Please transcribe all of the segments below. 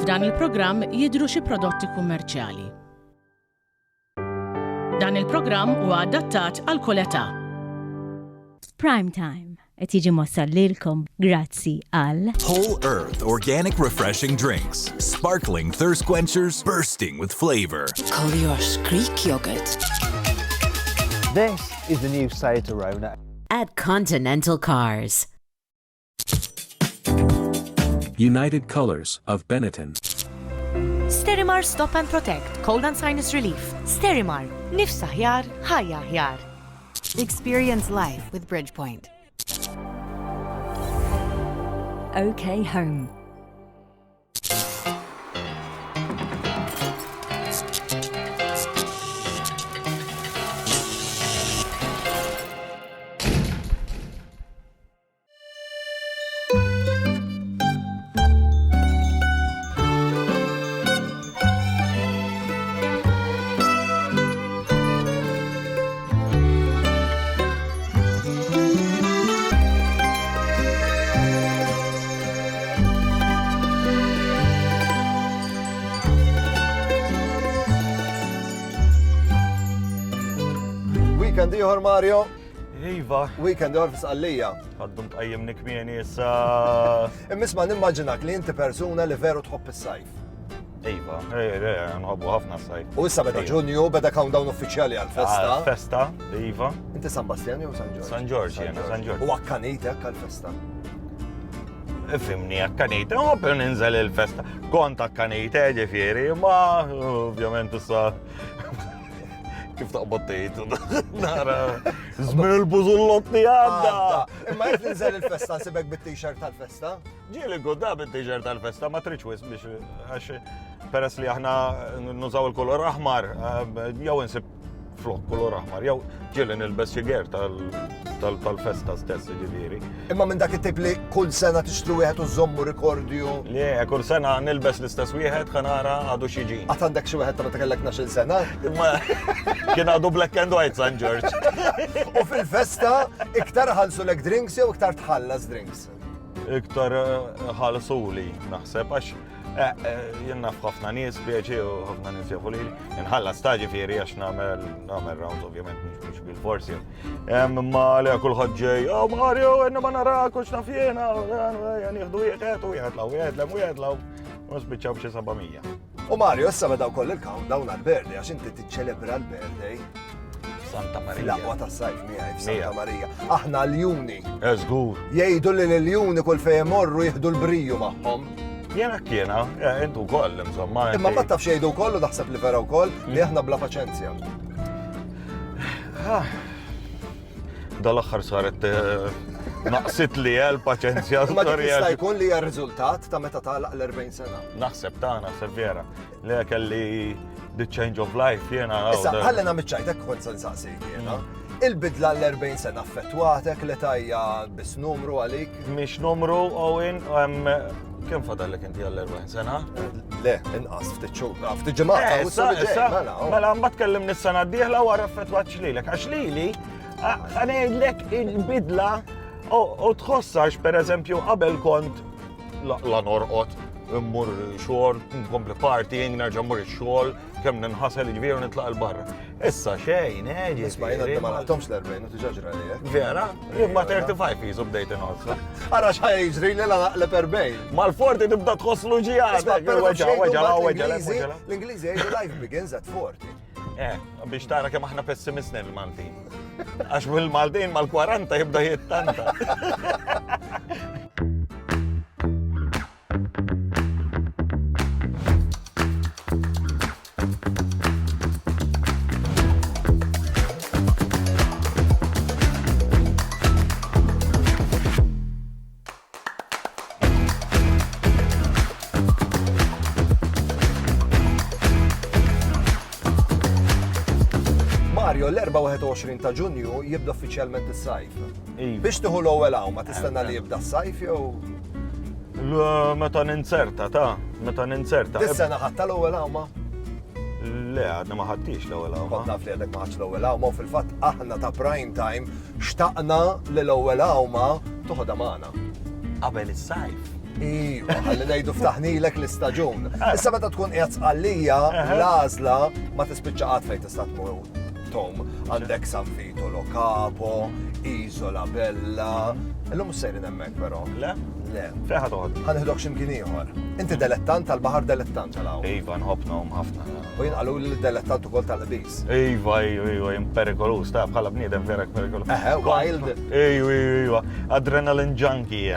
F'dan il-programm jidhru xi prodotti kummerċjali. Dan il-programm huwa adattat għal kull età. Prime Time qed jiġi mossal lilkom grazzi għal Whole Earth Organic Refreshing Drinks. Sparkling thirst quenchers bursting with flavor. Coliosh Greek yogurt. This is the new Seat Arona. At Continental Cars. United Colors of Benetton. Sterimar Stop and Protect, Cold and Sinus Relief. Sterimar, nifsa ħjar, ħajja ħjar. Experience life with Bridgepoint. OK Home. Weekend ieħor Mario. Iva. Weekend ieħor f'Sqallija. Għaddum tqajjimni kmieni issa. Immisma' nimmaġinak li inti persuna li veru tħobb is-sajf. Iva, nħobbu ħafna s-sajf. U issa beda Ġunju, beda countdown uffiċjali għall-festa. Festa, Iva. Inti San Bastian jew San Ġorġ? San Ġorġ jena, San Ġorġ. U akkanejtek għall-festa? Fimni akkanejte, per ninżel il-festa. Kont akkanejte ġifieri, ma ovvjament issa kif taqbad tgħid nara żmien il-bużullot li għadda. Imma jekk ninżel il-festa nsibek bit-t-shirt tal-festa? Ġieli gudda bit-t-shirt tal-festa ma tridx wisq biex għax peress li aħna nużaw il-kolor aħmar, jew insib flok kolor aħmar, jew ġieli nilbes xi ger tal-festa stess ġifieri. Imma minn dak it-tip li kull sena tixtru wieħed u żommu rikordju. Le, kull sena nilbes l-istess wieħed ħanara għadu xi ġin. Għad għandek xi wieħed meta kellek 12 sena? Imma kien għadu black and white San Ġorġ. U fil-festa iktar ħallsu lek drinks jew iktar tħallas drinks? Iktar ħallsuli naħseb għax jenna f'ħafna nies bieġi u ħafna nies jafu li nħallas ta' ġifieri għax nagħmel round ovvjament mhux bil-forsi. Imma li kulħadd ġej, Mario, jenna ma narakux naf jiena, nieħdu wieħed u wieħed law, u spiċċaw b'xi 700. U Mario, issa beda wkoll il-countdown għall-birthday għax inti tiċċelebra l-birthday. Santa Marija. L-aqwa tas-sajf miegħi f'Santa Marija. Aħna l-juni. Żgur. Jgħidu li l-juni kull fejn imorru jieħdu l-briju magħhom. Kiena, intu koll, insomma. Imma ma tafx jgħidu wkoll u naħseb li vera wkoll li aħna bla paċenzja. Dal-aħħar saret naqsit li l-paċenzja. Ma tista' jkun li hija r-riżultat ta' meta tagħlaq l-40 sena. Naħseb vera. Li kelli the change of life jiena. Issa, ħallina miċċajtek kont se nsaqsik jiena. Il-bidla l-40 sena affettwatek li tajja biss numru għalik? Mhix numru, Owen, kemm fadallek inti għall-40 sena? Le, inqas ftit xhur, ftit ġimgħa. Mela ma tkellimni s-sena d-dieħla wara affettwat xlilek. Għax lili, għanejlek il-bidla u tħossax pereżempju qabel kont la norqod immur xogħol, nkompli partying, nerġa' mmur ix-xogħol, kemm ninħasel ġifieri u nitlaq il-barra. Issa xejn, ġifieri. Isma' jiena ma naqtomx l-40 u tiġa ġralijek. Vera? Imma 35 jiżu bdejt inħossha. Ara x'ħaj jiġri li naqleb 40. Mal-40 tibda tħosslu ġijat. L-Ingliżi jgħidu life begins at 40. Biex tara kemm aħna pessimisni l-Maltin. Għax mill-Maltin mal-40 jibda jittanta. Mario, l-24 ta' Ġunju jibda uffiċjalment is-sajf. Biex tieħu l-ewwel ma tistenna li jibda s-sajf jew? Meta ninserta, meta ninserta. Dis-sena ħatta l-ewwel ma? Le, għadna ma ħaddix l-ewwel awma. Kont naf li għadek ma ħadx l-ewwel awma u fil-fatt aħna ta' prime time xtaqna li l-ewwel awma toħodha magħna. Qabel is-sajf. Iju, għalli ngħidu ftaħnilek l-istaġun. Issa meta tkun qiegħed sqallija l-għażla ma tispiċċa qatt fejn tista' tmur Tom. Għandek San Vito Lo Capo, Isola Bella. Illum mhux sejrin hemmhekk però. Le? Le. Fejn ħadd Ħanħidok x'imkien ieħor. Inti dilettant tal-baħar dilettant tal-hawn. Iva, nħobbhom ħafna. U jien qalu li dilettant ukoll tal-qbis. Iva, jien perikolus, ta' bħala bniedem verek perikolus. Wild. Iva, adrenaline junkie.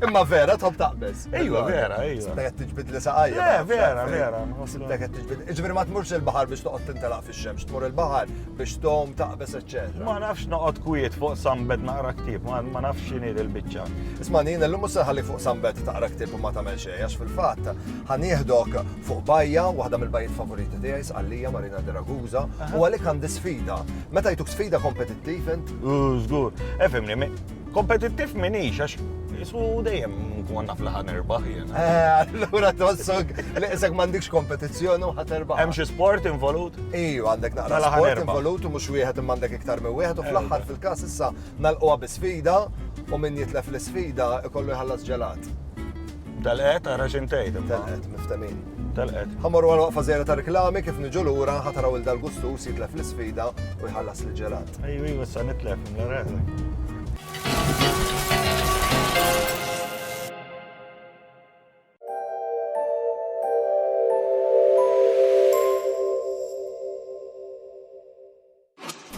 Imma vera tħobb taqbeż. Iva, vera. Sibta qed tiġbed li saqajja. Vera. Sibta qed tiġbed. Ġifieri ma tmurx il-baħar biex toqgħod tintelaq fix-xemx, tmur il-baħar biex tom taqbeż eċċetera. Ma nafx noqgħod kwiet fuq sambed naqra ktieb, ma nafx x'inhi il-biċċa. Isma' nien illum mhux se ħalli fuq sambed taqra ktieb u ma tagħmel xejn għax fil-fatt ħanieħdok fuq bajja waħda mill-bajjiet favoriti tiegħi sqallija Marina di Ragusa u għalik għandi sfida. Meta jtuk sfida kompetittiv int? Żgur. Efhimni, kompetittiv minix għax ismu dejjem nkun naf li ħa nirbaħ jien. Allura tossok li isek m'għandikx kompetizzjoni u ħadd terbaħ. Hemm xi sport involut? Iju, għandek naqra sport involut u mhux wieħed imma għandek iktar minn wieħed u fl-aħħar fil-każ issa nagħlquha bi sfida u min jitlef l-isfida ikollu jħallas ġelat. Telqet ara x'intejt. Telqet, miftemin. Telqet. Ħamorru għal waqfa żejra ta' reklami kif niġu lura ħataraw il-dal-gustus jitlef l-isfida u jħallas l-ġelat. Ejju, issa nitlef minn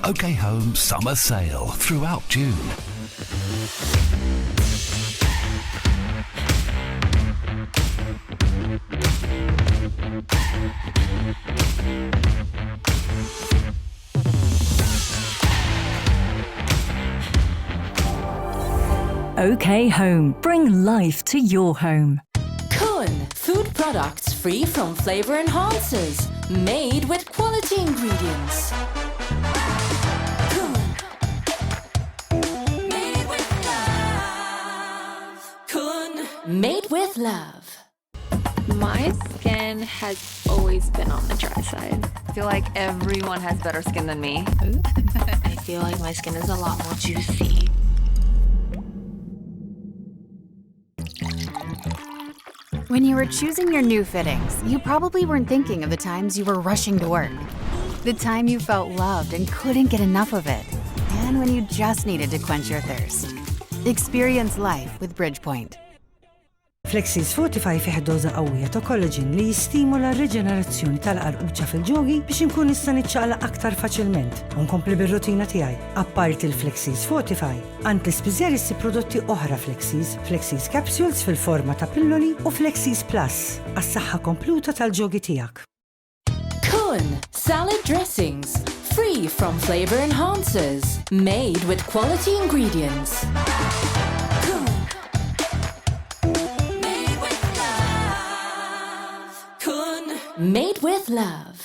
OK Home summer sale throughout June. OK Home. Bring life to your home. Kun, food products free from flavor enhancers, made with quality ingredients. Made with love. My skin has always been on the dry side. I feel like everyone has better skin than me. I feel like my skin is a lot more juicy. When you were choosing your new fittings, you probably weren't thinking of the times you were rushing to work. The time you felt loved and couldn't get enough of it. And when you just needed to quench your thirst. Experience life with Bridgepoint. Flexis Fortify fih doza qawwija ta' collagen li jistimula r-reġenerazzjoni tal-qarquċċa fil-ġogi biex inkun nista' niċċaqlaq aktar faċilment u nkompli bir-rutina tiegħi. Apparti il-Flexis Fortify, għandi spiżjalisti prodotti oħra Flexis, Flexis Capsules fil-forma ta' pilloli u Flexis Plus għas-saħħa kompluta tal-ġogi tiegħek. Kun, salad dressings, free from flavor enhancers, made with quality ingredients. Made with love.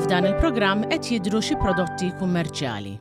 F'dan il-programm qed jidhru xi prodotti kummerċjali.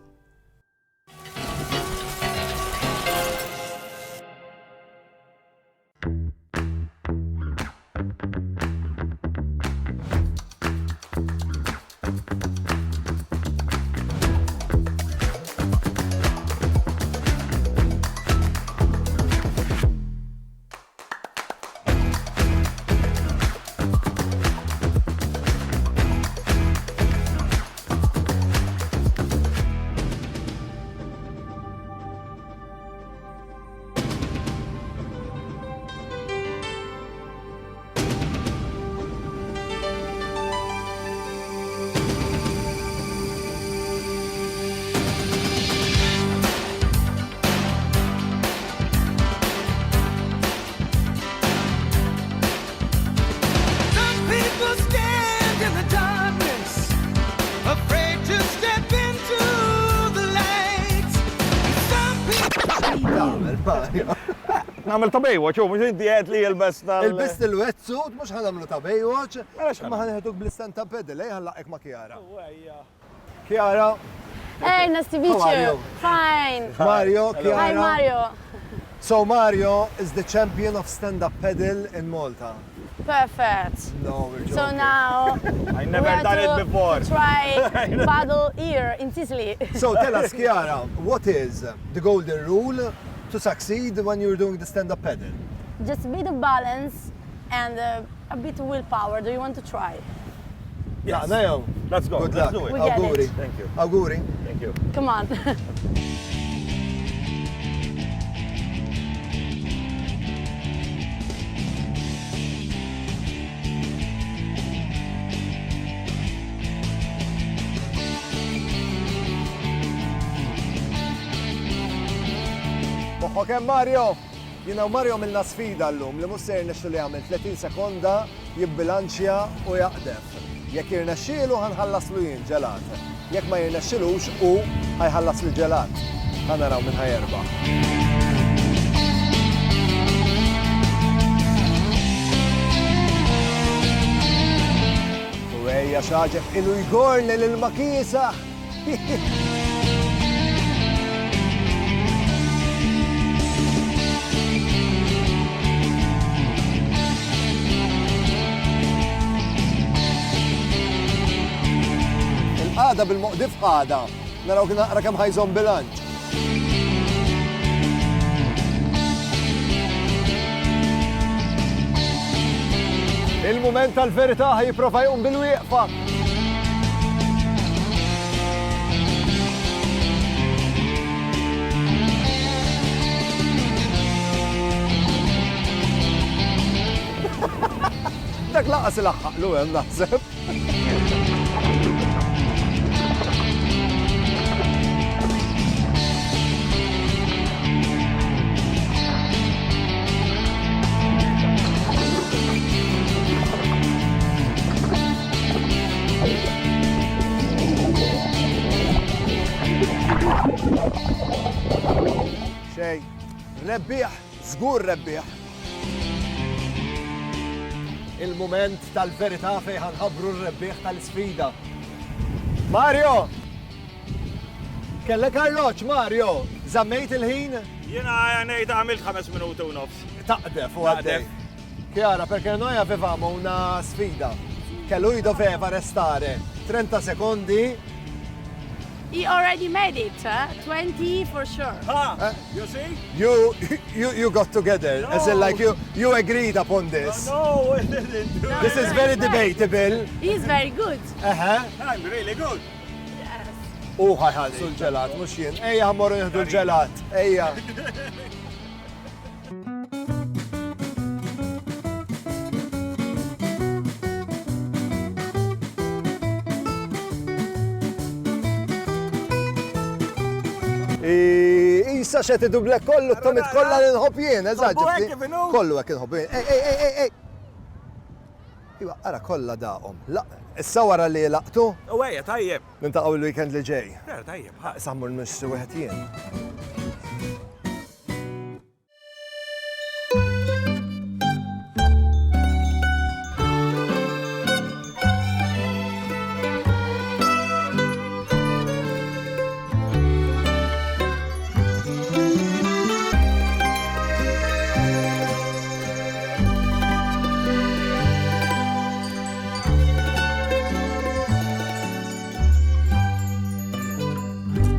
Nagħmel ta' Baywatch, mhux inti qed li jilbes tal. Il-bist il-wetsuit mhux ħanamlu ta' Baywatch, ma ħanieħduk bl-istan ta' pedal, ħallaqek ma' Chiara. Chiara. Hey, nice to meet you. Fine. Mario, Chiara. Hi, Mario. So Mario is the champion of stand-up paddle in Malta. Perfect. No, we're joking. So now I never done it before. Try paddle here in Sicily. So tell us, Chiara, what is the golden rule to succeed when you're doing the stand-up paddle? Just a bit of balance and a bit of willpower. Do you want to try? Yes. Nayo. Let's go. Good Let's luck. do it. We get Auguri. it. Thank you. Auguri. Thank you. Come on. Ok, Mario. Mario milna sfida l-lum li musser nexxu li għamil 30 sekonda jibbilanċja u jaqdef. Jekk jirnexxielu ħanħallaslu jien ġelat. Jekk ma jirnexxilux u ħajħallas li ġelat. Ħanaraw minn ħajerba'. U ejja xaġeb ilu jgorni lil-makisa. Għada bil-moqdif għada. Naraw kien naqra kemm ħajżhom bilanċ. Il-mument tal-verità ħajprova jqum bil-wieqfa. Dak laqas il-ħaqlu hemm naħseb. Xej, rebbieħ, żgur rebbieħ. Il-moment tal-verità fejn ħanħabbru r-rebbieħ tal-sfida. Mario! Kellek arloġġ, Mario! Żammejt il-ħin? Jiena ngħid għamilt 5 minuti u nofs. Taqdef u għaddej. Chiara, perché noi avevamo una sfida che lui doveva restare 30 secondi. He already made it, 20 for sure. You see? You got together. No. As in, like you agreed upon this. No, we didn't do This is very debatable. He's very good. I'm really good. U ħajħalsu l-ġelat, mux jien. Ejja ħammorru jihdu l-ġelat. Ejja. Issa xe tidublek kollu, t-tomit kolla l-nħob jien, eżagġi. Kollu għek nħob jien. Ej. Iwa, għara kolla daqom. Issa wara li laqtu? U għajja, tajjeb. Nintaqaw il-weekend li ġej. Tajjeb. Sammur n-nux wieħed jien.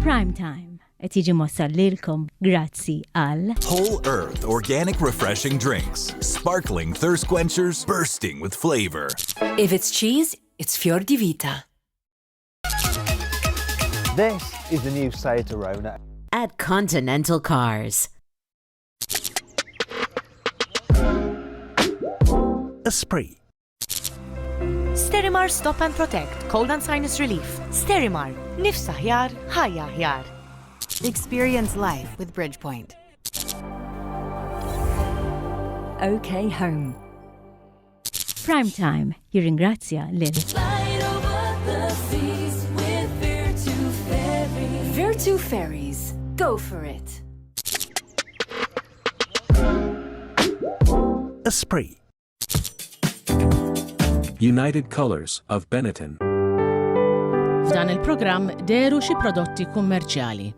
Prime Time qed jiġi mossal lilkom grazzi għal Whole Earth Organic Refreshing Drinks. Sparkling thirst quenchers bursting with flavor. If it's cheese, it's Fior di Vita. This is the new Seat Arona. At Continental Cars. Esprit. Sterimar Stop and Protect Cold and Sinus Relief. Sterimar, nifsa ħjar, ħajja ħjar. Experience life with Bridgepoint. OK Home. Prime Time jirringrazzja lil Virtu Ferries. Go for it. Esprit. United Colors of Benetton. F'dan il-programm deru xi prodotti kummerċjali.